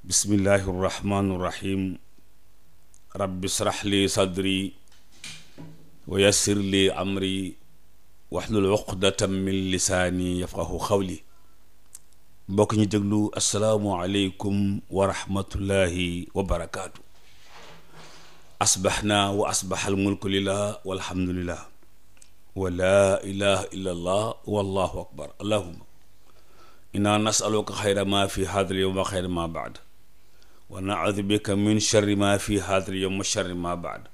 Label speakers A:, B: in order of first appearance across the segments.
A: bismillahi irrahmani irrahim rabbi israh li sadri wa yassir li amri wahlul uqdatan min lisaani yafqahu qawli. mbokk ñi déglu assalaamu aleykum wa rahmatullahi wa barakaatu. asbaxna wa asbaxal mulku lillah walhamdulillah wa laa ilaha illa allah wallahu akbar. allahumma inna nasaluka xayra ma fi hadal yowm wa xayra ma baad wa naudu bika min sharri ma fi hadal yowm wa sharri ma baad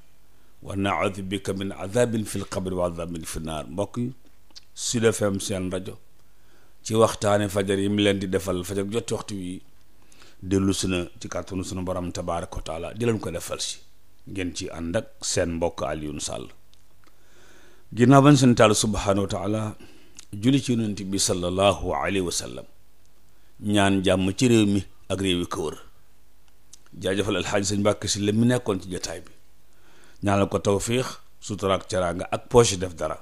A: wa naudu bika min adabin fi lqabri wa adabin fi naar. mbokk yi Sud FM seen rajo ci waxtaane fajar yi mu leen di defal fajar jotti waxtu wi dellu suna ci kàttanu sunu borom tabaaraka wa taala di leen ko defal si ngeen ci ànd ak seen mbokk Alioune Sall. ginnaaw bañ seen taal subhaanahu wa taala julli ci yonent bi sallallahu alayhi wa sallam, ñaan jàmm ci réew mi ak réew yi ko wër. jaajëfal alxaaji sëñ Mbàkke si la mi nekkoon ci jataay bi, ñaanal ko tawfiix sutura ak teraanga ak poche def dara.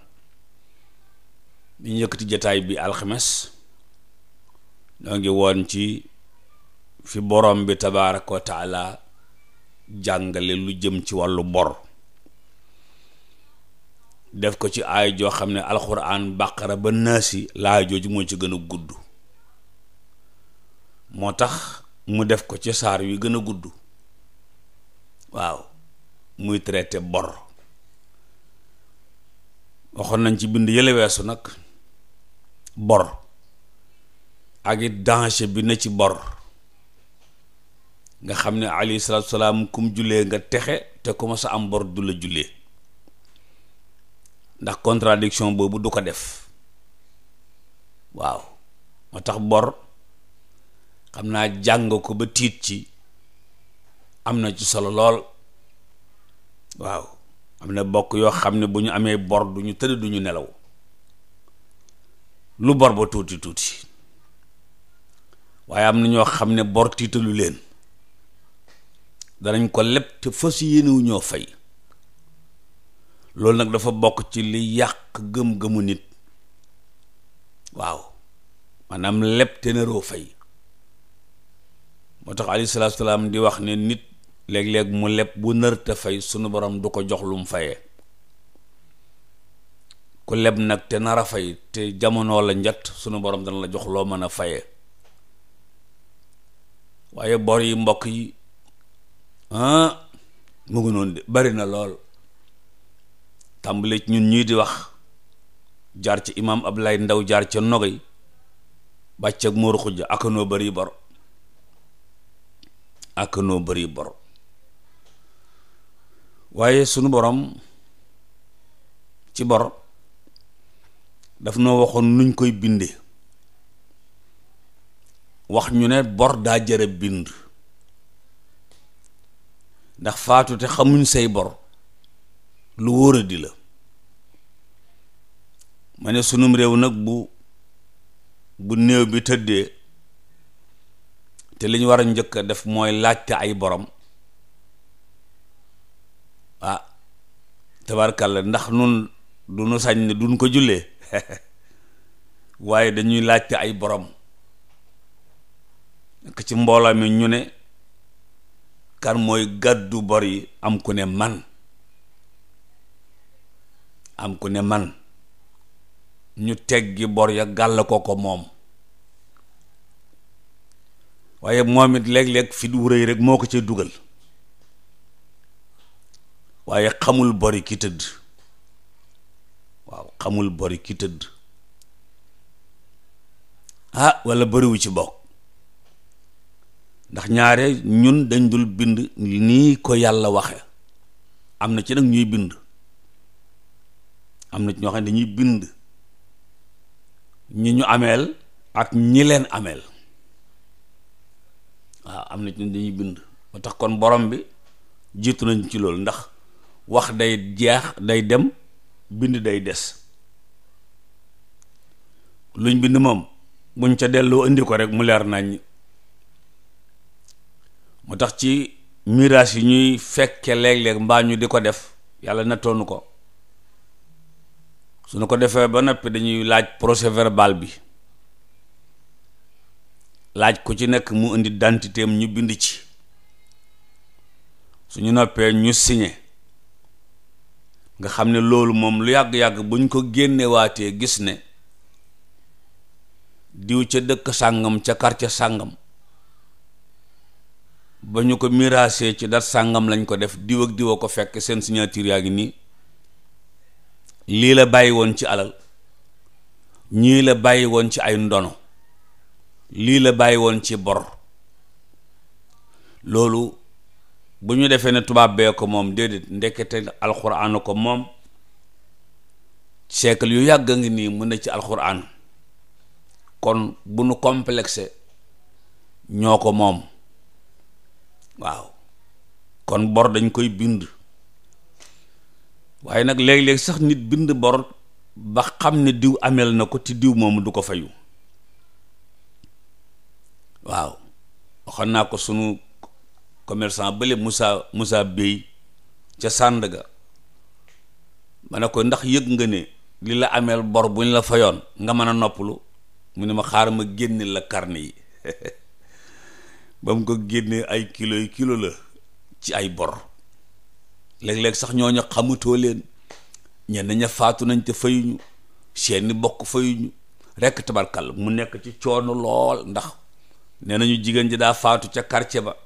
A: ñu yëkkati jataay bi alxames ñoo ngi woon ci fi borom bi tabaaraka wa taala jàngale lu jëm ci wàllu bor, def ko ci aay joo xam ne alxuraan bàqara ba naasi laay jooju moo ci gën a gudd, moo tax mu def ko ci saar wi gën a gudd. waaw, muy traité bor. waxoon nañ ci bind yële weesu nag bor ak it danger bi na ci bor, nga xam ne alayhi salaatu salaam kum jullee nga texe te ku ma sa am bor du la jullee, ndax contradiction boobu du ko def. waaw, moo tax bor xam naa jàng ko ba tiit ci am na ci solo lool. waaw, am na bokk yoo xam ne bu ñu amee bor du ñu tëdd du ñu nelaw, lu bor ba tuuti tuuti. waaye am na ñoo xam ne bor tiitalu leen, danañ ko leb te fas yéenewu ñoo fay. loolu nag dafa bokk ci li yàq gëm-gëmu nit. waaw, maanaam leb te naroo fay. moo tax alayhi salaatu salaam di wax ne nit léeg-léeg mu leb bu nër te fay sunu borom du ko jox lu mu fayee. ku leb nag te nar a fay te jamono la njat sunu borom dana la jox loo mën a fayee. waaye bor yi mbokk yi mu ngi noonu de bari na lool. tàmbale ci ñun ñii di wax jaar ci imaam Ablaye Ndaw jaar ca Nogay bàcc ak Móoru Xujja ak noo bari bor, ak noo bari bor. waaye sunu borom ci bor daf noo waxoon nuñ koy binde, wax ñu ne bor daa jëre bind, ndax faatu te xamuñ say bor lu wóor a di la. ma ne sunum réew nag bu néew bi tëddee te li ñu war a njëkk a def mooy laajte ay borom, tabarkàlla, ndax nun du nu sañ ne duñ ko jullee waaye dañuy laajte ay borom. nekk ci mbooloo mi ñu ne kan mooy gàddu bor yi, am ku ne man, am ku ne man, ñu teggi bor ya gàll ko moom. waaye moom it léeg-léeg fi du rëy rek moo ko ca dugal, waaye xamul bori ki tëdd. waaw, xamul bori ki tëdd. walla bariwu ci bokk, ndax ñaare ñun dañ dul bind nii ko yàlla waxe. am na ci nag ñuy bind, am na ci ñoo xam ne dañuy bind ñi ñu ameel ak ñi leen ameel. waaw, am na ci ñun dañuy bind. moo tax kon borom bi jiitu nañ ci loolu, ndax wax day jeex day dem, bind day des. luñ bind moom buñ ca delloo indi ko rek mu leer nañ. moo tax ci miraas yi ñuy fekke léeg-léeg mbaa ñu di ko def, yàlla nattoonu ko. su nu ko defee ba noppi dañuy laaj procès verbal bi, laaj ku ci nekk mu indi identité am ñu bind ci, suñu noppee ñu signé, nga xam ne loolu moom lu yàgg-yàgg buñ ko génnewaatee gis ne diw ca dëkk sàngam ca quartier sàngam ba ñu ko miraasee ci dat sàngam lañ ko def, diw ak diw a ko fekk, seen signature yaa ngi nii, lii la bàyyi woon ci alal, ñii la bàyyi woon ci ay ndono, lii la bàyyi woon ci bor. loolu bu ñu defee ne tubaab bee ko moom, déedéet, ndekete alxuraan ko moom. siècle yu yàgg a ngi nii mën na ci alxuraan, kon bu nu complexé ñoo ko moom. waaw kon bor dañ koy bind, waaye nag léeg-léeg sax nit bind bor ba xam ne diw amel na ko ci diw moomu du ko fayu. waaw waxoon naa ko sunu commerçant bële Moussa Bey ca Sandaga, ma ne ko ndax yëg nga ne li la ameel bor bu ñu la fayoon nga mën a noppalu? mu ne ma xaaral ma génne la carnet yi ba mu ko génnee ay kilo la ci ay bor. léeg-léeg sax ñooñu xamutoo leen, ñenn ña faatu nañ te fayuñu, seeni bokk fayuñu rekk tabarkal mu nekk ci coono lool. ndax nee nañu jigéen ji daa faatu ca quartier ba,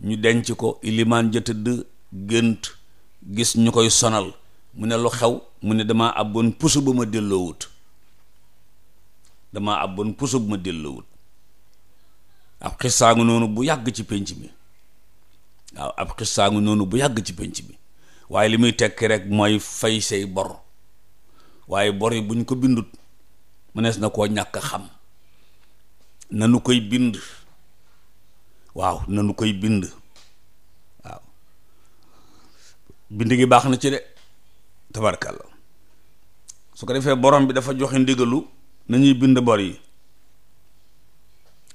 A: ñu denc ko, ilimaan ja tëdd gént gis ñu koy sonal, mu ne lu xew, mu ne damaa abboon puso ba ma delloowut, ab xisaangu noonu bu yàgg ci pénc mi. waaw ab xisaangu noonu bu yàgg ci pénc mi, waaye li muy tekki rek mooy fay say bor. waaye bor yi buñ ko bindut mënees na koo ñàkk a xam. nanu koy bind, waaw nanu koy bind. waaw bind gi baax na ci de tabarkalla. su ko defee borom bi dafa joxe ndigalu nañuy bind bor yi.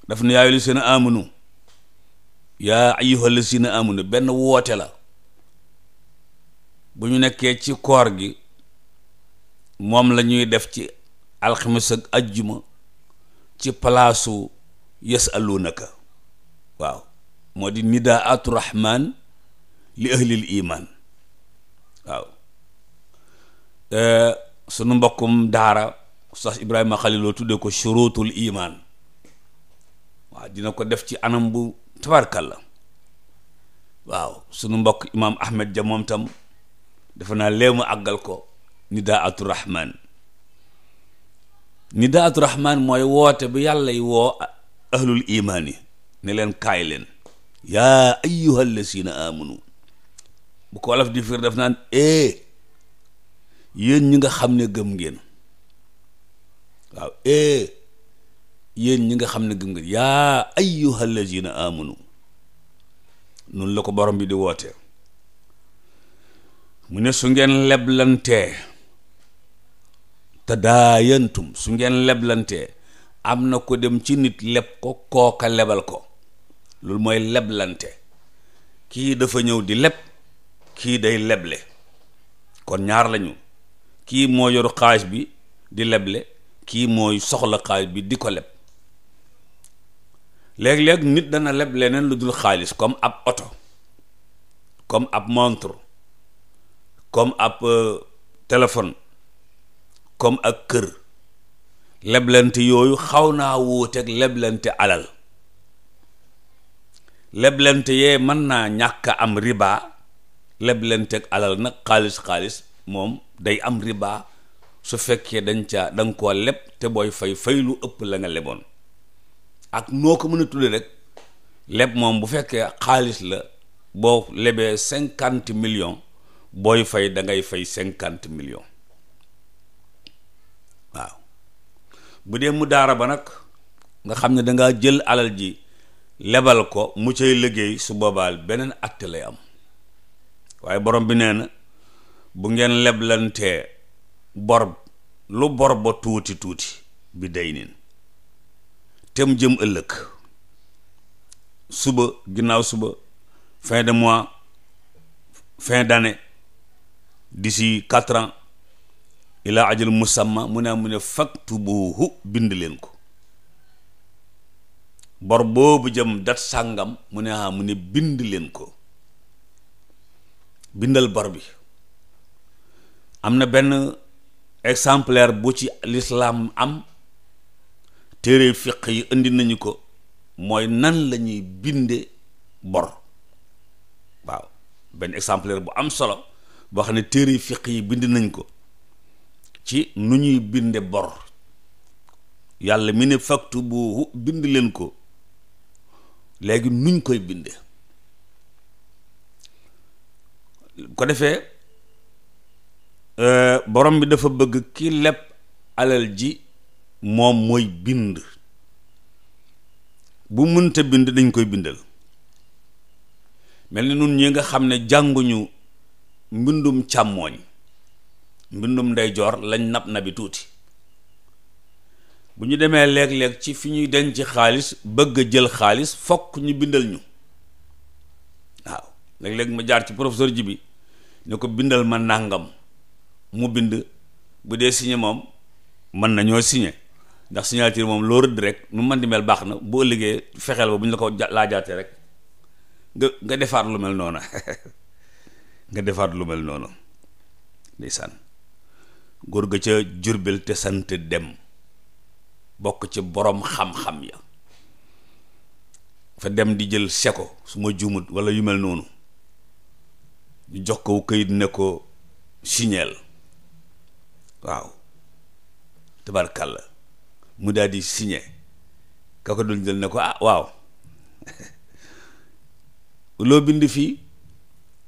A: daf ne yaa ayyuhal lazina amanu, yaa ayyuhal lazina amanu, benn woote la. bu ñu nekkee ci koor gi moom la ñuy def ci alxames ak ajjuma ci palaasu yasalunaka. waaw moo di nidaatu rahman li ahlil iman. waaw sunu mbokkum daara Oustaz Ibrahima Khaliloo tudde ko shurutul iman. waaw dina ko def ci anam bu tabarkalla. waaw sunu mbokk imaam Ahmed ja moom tam dafa naa léemu àggal ko nidaatu rahman. nidaatu rahman mooy woote bi yàlla yi woo ahlul imaan yi ne leen kaay leen, yaa ayyuhal lazina amanu. bu ko wolof di fiir daf naan yéen ñi nga xam ne gëm ngeen. waaw yéen ñi nga xam ne gëm ngeen, yaa ayyuhal lazina amanu. noonu la ko borom bi di woote. mu ne su ngeen leblantee, tadaayantum, su ngeen leblantee, am na ko dem ci nit leb ko, kooka lebal ko. loolu mooy leblante. kii dafa ñëw di leb, kii day leble, kon ñaar lañu. kii moo yor xaalis bi di leble, kii mooy soxla xaalis bi di ko leb. léeg-léeg nit dana leb leneen lu dul xaalis, comme ab oto, comme ab montre, comme ab téléphone, comme ak kër. leblante yooyu xaw naa wuuteeg leblante alal. leblante yee mën naa ñàkk am riba, leblante ak alal nag xaalis moom day am riba su fekkee danga koo leb te booy fay lu ëpp la nga leboon. ak noo ko mën a tudde rek, leb moom bu fekkee xaalis la, boo lebee 50 millions booy fay da ngay fay 50 millions. waaw bu dee mu daara ba nag nga xam ne dangaa jël alal ji lebal ko mu cay liggéey, su boobaal beneen acte lay am. waaye borom bi nee na bu ngeen leblantee bor, lu bor ba tuuti bi day nin tem jëm ëllëg, suba, ginnaaw suba, fin de mois, fin d'année, d'ici 4 ans, ila ajal musamma, mu ne faktubuhu, bind leen ko. bor boobu jëm dat sàngam mu ne mu ne bind leen ko, bindal bor bi. am na benn exemplaire bu ci lislaam am, téere fiq yi indi nañu ko, mooy nan la ñuy binde bor. waaw benn exemplaire bu am solo boo xam ne téere fiq yi bind nañ ko ci nu ñuy binde bor. yàlla mi ne faktubuhu bind leen ko, léegi nuñ koy binde. ko defee borom bi dafa bëgg ki leb alal ji moom mooy bind. bu mënta bind dañ koy bindal. mel ni nun ñi nga xam ne jànguñu mbindum càmmooñ, mbindum ndeyjoor lañ nabi tuuti. bu ñu demee léeg-léeg ci fi ñuy denc xaalis bëgg a jël xaalis fokk ñu bindal ñu. waaw léeg-léeg ma jaar ci professeur ji bi ne ko bindal ma nàngam, mu bind. bu dee signé moom mën nañoo signé, ndax signature moom loo rëdd rek nu mën di mel baax na, bu ëllëgee fexeel ba bu ñu la ko laajaatee rek nga defaat lu mel noonu nga defaat lu mel noonu. ndeysaan góor ga ca Jurbel te sant Dem, bokk ci borom xam-xam ya, fa dem di jël seko su ma juumut walla yu mel noonu, ñu jox ko këyit ne ko signeel. waaw tabarkàlla mu daal di signé. ka ko doon jël ne ko waaw loo bind fii?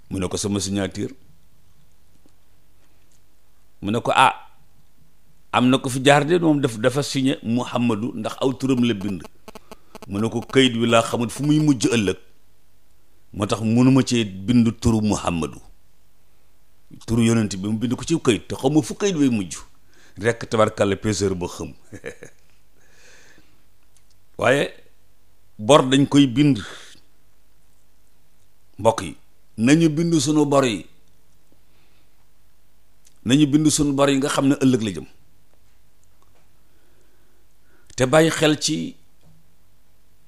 A: mu ne ko sama signature. mu ne ko am na ko fi jaar de moom dafa signé Muhammadu, ndax aw turam la bind. mu ne ko kayit wi laa xamul fu muy mujj ëllëg, moo tax mënuma cee bind turu Muhammadu, turu yonent bi mu bind ko ci kayit te xamuma fu kayit way mujj rekk tabarkàlla peseur ba xam. waaye bor dañ koy bind. mbokk yi nañu bind sunu bor yi, nañu bind sunu bor yi nga xam ne ëllëg la jëm. te bàyyi xel ci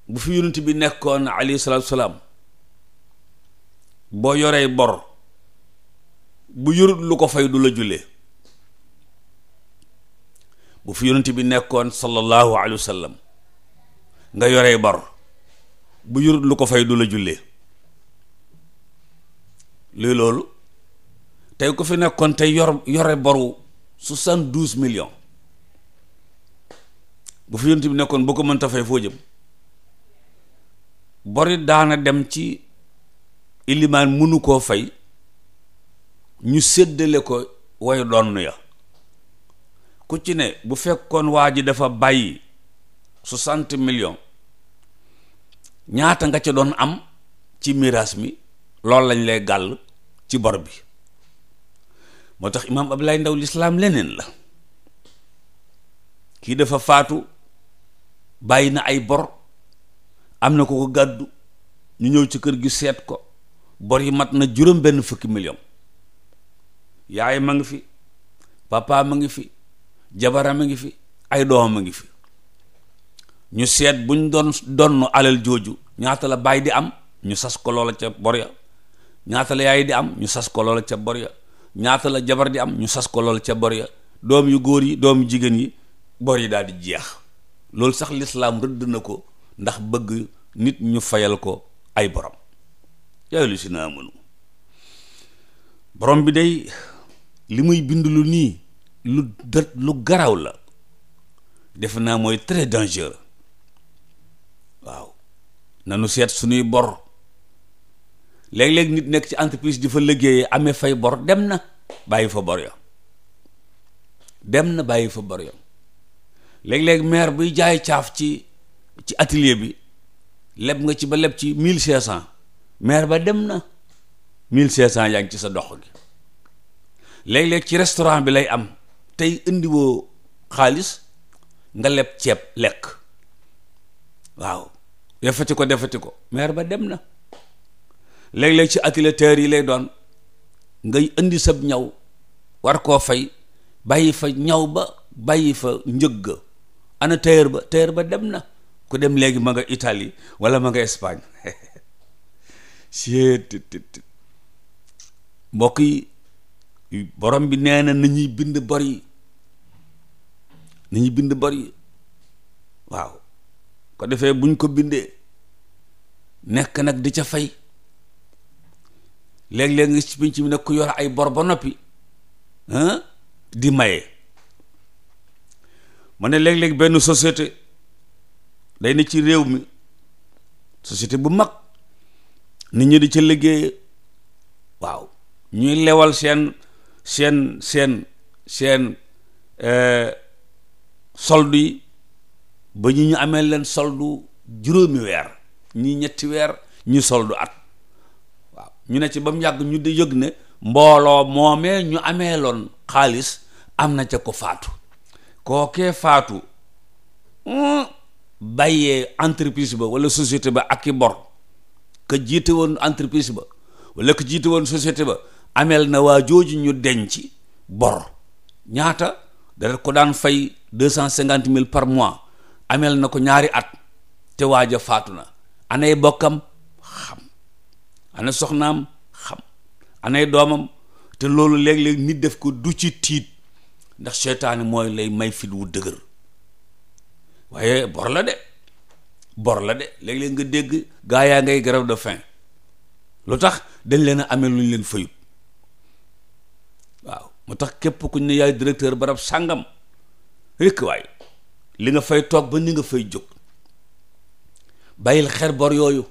A: bu fi yonent bi nekkoon alayhi salaatu salaam, boo yoree bor bu yorut lu ko fay du la jullee. bu fi yonent bi nekkoon sallallahu alayhi wa sallam, nga yoree bor bu yorut lu ko fay du la jullee. luy loolu? tey ko fi nekkoon tey yore boru 72 millions, bu fi yonent bi nekkoon boo ko mënta fay foo jëm? bori daana dem ci ilimaan mënu koo fay, ñu séddale ko way donn ya. ku ci ne bu fekkoon waa ji dafa bàyyi 60 millions, ñaata nga ca doon am ci miraas mi, loolu lañ lay gàll ci bor bi. moo tax imaam Abdoulaye Ndaw lislaam leneen la. kii dafa faatu bàyyi na ay bor, am na ko ko gàddu, ñu ñëw ci kër gi seet ko, bor yi mat na 40 millions. yaay ma ngi fi, papa ma ngi fi, jabara ma ngi fi, ay doomam ma ngi fi. ñu seet buñ doon donn alal jooju ñaata la baay di am, ñu sas ko loola ca bor ya. ñaata la yaay di am, ñu sas ko loola ca bor ya. ñaata la jabar di am, ñu sas ko loola ca bor ya. doom yu góor yi, doom yu jigéen yi, bor yi daal di jeex. loolu sax lislaam rëdd na ko ndax bëgg nit ñu fayal ko ay borom. yaa lu si naa mënu borom bi day li muy bind lu nii lu garaw la, defe naa mooy très dangereux. waaw nanu seet suñuy bor. léeg-léeg nit nekk ci entreprise di fa liggéeyee, amee fay bor, dem na bàyyi fa bor ya. léeg-léeg maire buy jaay caaf ci atelier bi, leb nga ci ba leb ci 1500, maire ba dem na 1500 yaa ngi ci sa dox gi. léeg-léeg ci restaurant bi lay am, tey indiwoo xaalis, nga leb ceeb lekk. waaw defati ko maire ba dem na. léeg-léeg ci atelier tailleur yi lay doon, ngay indi sab ñaw war koo fay, bàyyi fa ñaw ba, bàyyi fa njëgg. ana tailleur ba dem na. ku dem léegi ma nga Italie wala ma nga Espagne siet mbokk yi borom bi nee na nañuy bind bor yi, nañuy bind bor yi. waaw ko defee buñ ko bindee nekk nag di ca fay. léeg-léeg nga ci pinc mi nag ku yor ay bor ba noppi di maye. ma ne léeg-léeg benn société day ne ci réew mi, société bu mag, nit ñi di ca liggéey, waaw ñuy lewal seen soldu yi ba ñu amee leen soldu juróomi weer, ñi ñetti weer, ñu soldu at. waaw ñu ne ci ba mu yàgg ñu di yëg ne mbooloo moomee ñu amee loon xaalis am na ca ko faatu. kookee faatu bàyyee entreprise ba wala société ba ak i bor, ka jiite woon entreprise ba wala ka jiite woon société ba ameel na waa jooju ñu denc bor. ñaata dara ko daan fay 250,000 par mois, ameel na ko ñaari at, te waaja faatu na. anay bokkam xam, ana soxnaam xam, anay doomam. te loolu léeg-léeg nit def ko du ci tiit, ndax seytaane mooy lay may fit wu dëgër. waaye bor la de, bor la de. léeg-léeg nga dégg gaa yaa ngay grève de faim, lu tax dañ leen a amee lu ñu leen fayut. waaw moo tax képp ku ñu ne yaay directeur barab sàngam rekk waay li nga fay toog ba ni nga fay jóg, bàyyil xer bor yooyu,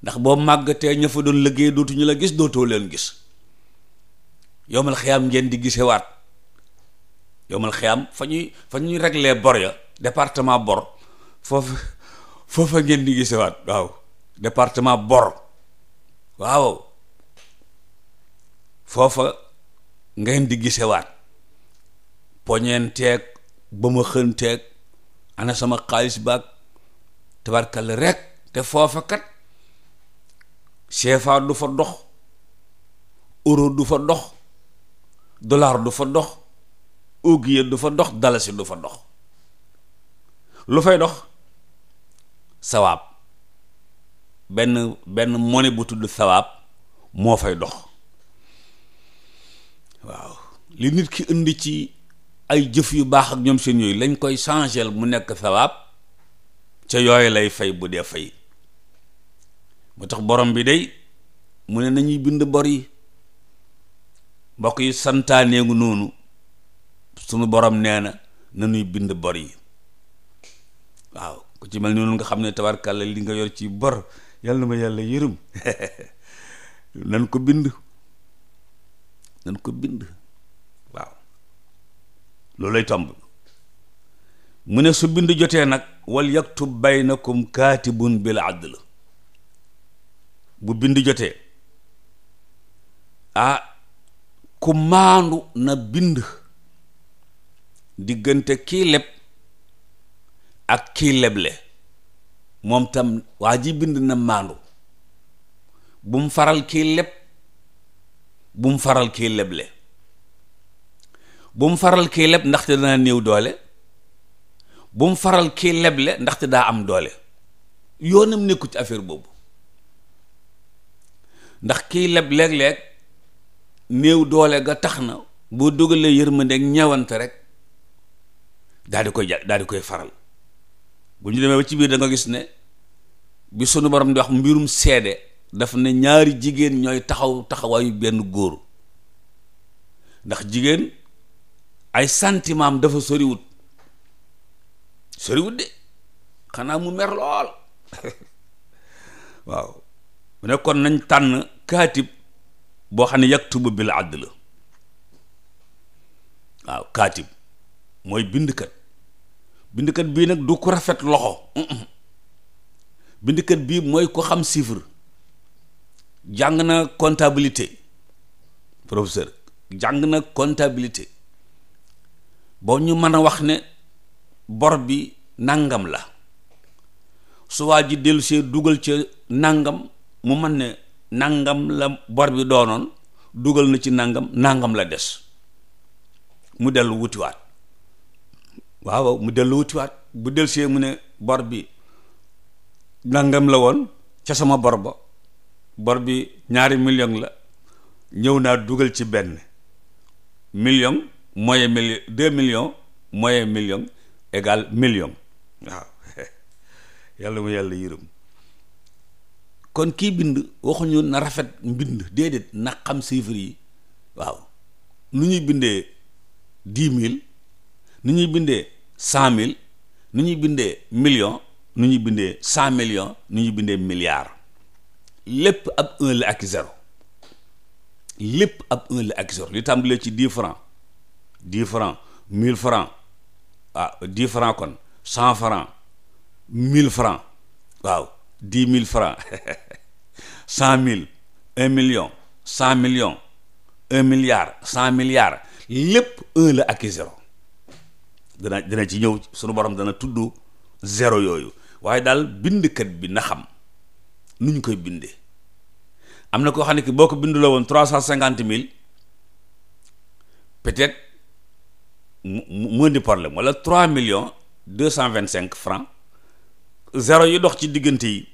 A: ndax boo màggatee ña fa doon liggéey dootuñu la gis, dootoo leen gis. yowmal xiyaam ngeen di gisewaat. yowmal xiyaam fa ñuy régler bor ya, département bor, foofa ngeen di gisewaat. waaw département bor, waaw foofa ngeen di gisewaat. poñeenteeg ba ma xënteeg ana sama xaalis baag tabarkal rek. te foofa kat CFA du fa dox, euro du fa dox, dollar du fa dox, ouguiya du fa dox, dalasi du fa dox. lu fay dox? sawaab. benn monnaie bu tudd sawaab moo fay dox. waaw li nit ki indi ci ay jëf yu baax ak ñoom seen yooyu lañ koy changer mu nekk sawaab, ca yooyu lay fay bu dee fay. moo tax borom bi day mu ne nañuy bind bor yi. mbokk yi santaaneegu noonu sunu borom nee na nañuy bind bor yi. waaw ku ci mel noonu nga xam ne tabarkàlla li nga yor ci bor, yàlla na ma yàlla yërëm nan ko bind, nan ko bind. waaw loolu lay tomb. mu ne su bind jotee nag wal yaktub baynakum kaatibun bil adl. bu bind jotee ku maandu na bind diggante kii leb ak kii leble. moom tam waa ji bind na maandu, bu mu faral kii leb, bu mu faral kii leble. bu mu faral kii leb ndaxte dana néew doole, bu mu faral kii leble ndaxte daa am doole. yoonam nekku ci affaire boobu, ndax kii leb léeg-léeg néew doole ga tax na boo dugalee yërmande ak ñewante rek daal di koy faral. bu ñu demee ba ci biir da nga gis ne bi sunu borom di wax mbirum seede, daf ne ñaari jigéen ñooy taxawaayu benn góor. ndax jigéen ay sentiment dafa soriwut de, xanaa mu mer lool. waaw mu ne kon nañ tànn kaatib boo xam ne yaktubu bil adl. waaw kaatib mooy bindkat bii nag du ko rafet loxo. bindkat bii mooy ko xam chiffre, jàng na comptabilité, professeur jàng na comptabilité, boo ñu mën a wax ne bor bi nangam la, su waa ji dellu see dugal ca nangam, mu mën ne nangam la bor bi doonoon, dugal na ci nangam la des, mu dellu wutiwaat. waaw mu dellu wutiwaat. bu dellu see mu ne bor bi nangam la woon ca sama bor ba, bor bi 2 million la, ñëw naa dugal ci benn million moyen million, 2 millions moyen million égal million. waaw yàlla mu yàlla yërëm. kon kii bind waxuñu na rafet mbind, déedéet na xam chiffres yi. waaw nu ñuy bindee 10 000, nu ñuy bindee 100 000, nu ñuy bindee million, nu ñuy bindee 100 millions, nu ñuy bindee milliard. lépp ab 1 la ak 0. lépp ab 1 la ak 0. li tàmbalee ci 10 francs, 10 francs, 1000 francs, 10 francs kon 100 francs, 1000 francs, waaw 10 000 francs, 100 000, 1 million, 100 millions, 1 milliard, 100 milliards, lépp 1 la ak 0. dana ci ñëw, sunu borom dana tudd 0 yooyu. waaye daal bindkat bi na xam nu ñu koy bindee. am na koo xam ne ki boo ko bindu la woon 350 000 peut-être mu indi problème, wala 3 225 000 francs. 0 yi dox ci diggante yi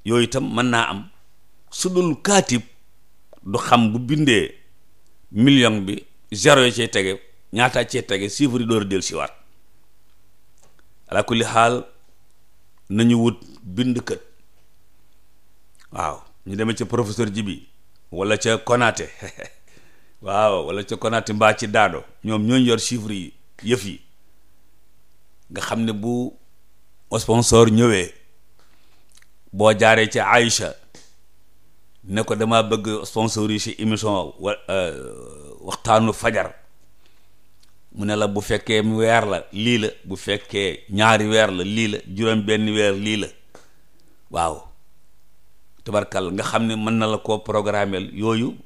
A: yooyu itam mën naa am. su dul kaatib du xam bu bindee million bi 0 yi cay tege ñaata cay tege, chiffre yi door a del si waat. ala kulli xaal nañu wut bindkat. waaw ñu demee ca professeur Jibi wala ca Konaté waaw wala ca Konaté mbaa ci Daado, ñoom ñooñu yor chiffre yi yëf yi, nga xam ne bu sponsor ñëwee boo jaaree ca Aïcha ne ko dama bëgg sponsor yi si émission waxtaanu fajar, mu ne la bu fekkee weer la lii la, bu fekkee 2 weer la lii la, juróom benn weer lii la. waaw tabarkal nga xam ne mën na la koo programmeel. yooyu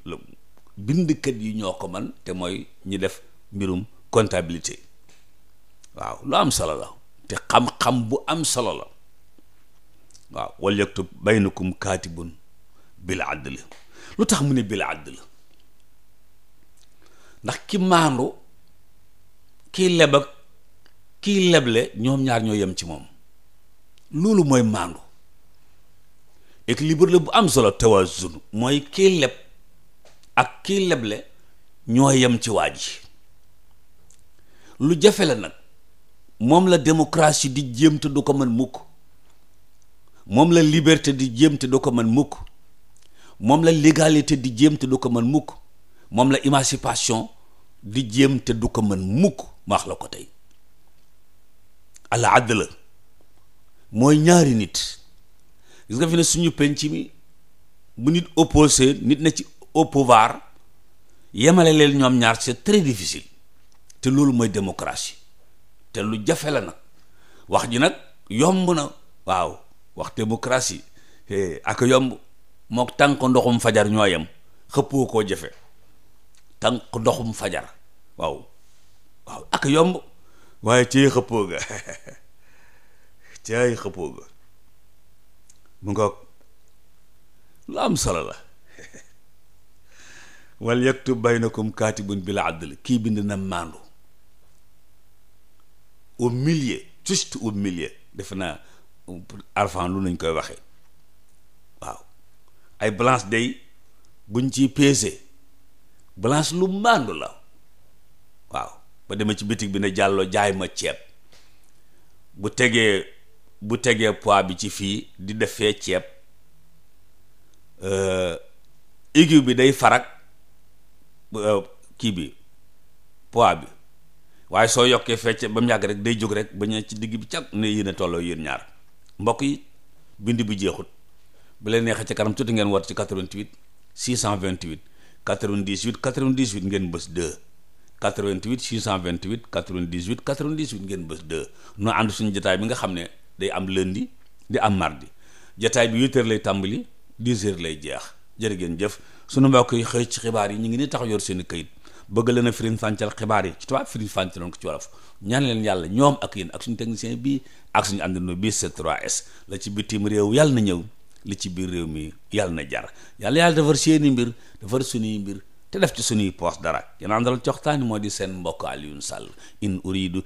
A: bindkat yi ñoo ko man, te mooy ñi def mbirum comptabilité. waaw lu am solo la, te xam-xam bu am solo la. waaw wal yaktub baynakum kaatibun bil adl. lu tax mu ne bil adl? ndax ki maandu, kii leb ak kii leble ñoom ñaar ñoo yem ci moom. loolu mooy maandu. équilibre la bu am solo. tawazun mooy kii leb ak kii leble ñoo yem ci waa ji. lu jafe la nag, moom la démocratie di jéem te du ko mën mukk, moom la liberté di jéem te du ko mën mukk, moom la légalité di jéem te du ko mën mukk, moom la émancipation di jéem te du ko mën mukk. ma wax la ko tey. al adl mooy ñaari nit. gis nga fi ne suñu penc mi bu nit opposé nit na ci au pouvoir, yemale leen ñoom ñaar c'est très difficile. te loolu mooy démocratie, te lu jafe la nag. wax ji nag yomb na. waaw wax démocratie ak yomb mook tànk ndoxum fajar ñoo yem, xëppoo koo jafe. tànk ndoxum fajar waaw ak yomb, waaye ci xëppoo ga cay xëppoo ga mu ngoog lu am solo la. wal yaktub baynakum kaatibun bil adl. kii bind na maandu au milieu, juste au milieu. defe naa arfan lu nañ koy waxee. waaw ay balance day buñ ciy peese, balance lu maandu la. waaw ba demee ci bitig bi ne jàlloo jaay ma ceeb, bu tegee poids bi ci fii di defee ceeb, aiguille bi day farak kii bi poids bi, waaye soo yokkee fecce ba mu yàgg rek day jóg rek ba ñu ci digg bi cag ne yéen a tolloo yéen ñaar. mbokk yi bind bi jeexut, bu leen neexee ci kanam tuuti ngeen woote ci 88 628 98 98 ngeen bës 2 88 628 98 98 ngeen bës 2. noo ànd suñu jotaay bi nga xam ne day am lundi di am mardi. jotaay bi 8h lay tàmbali 10h lay jeex. jërë ngeen jëf. sunu mbokk yi xëy ci xibaar yi ñu ngi ni tax yor seen i këyit bëgg leen a firiñ fàncal xibaar yi ci tubaab firiñ fàncaloon ko ci wolof. ñaan leen yàlla ñoom ak yéen ak suñu technicien bii ak suñu àndandoo bii C3S la ci bitim réew yàlla na ñëw, li ci biir réew mi yàlla na jar. yàlla defar seeni mbir, defar suñuy mbir, te def ci suñuy poos dara. yéen àndal coxtaani moo di seen mbokk Alioune Sall in uridu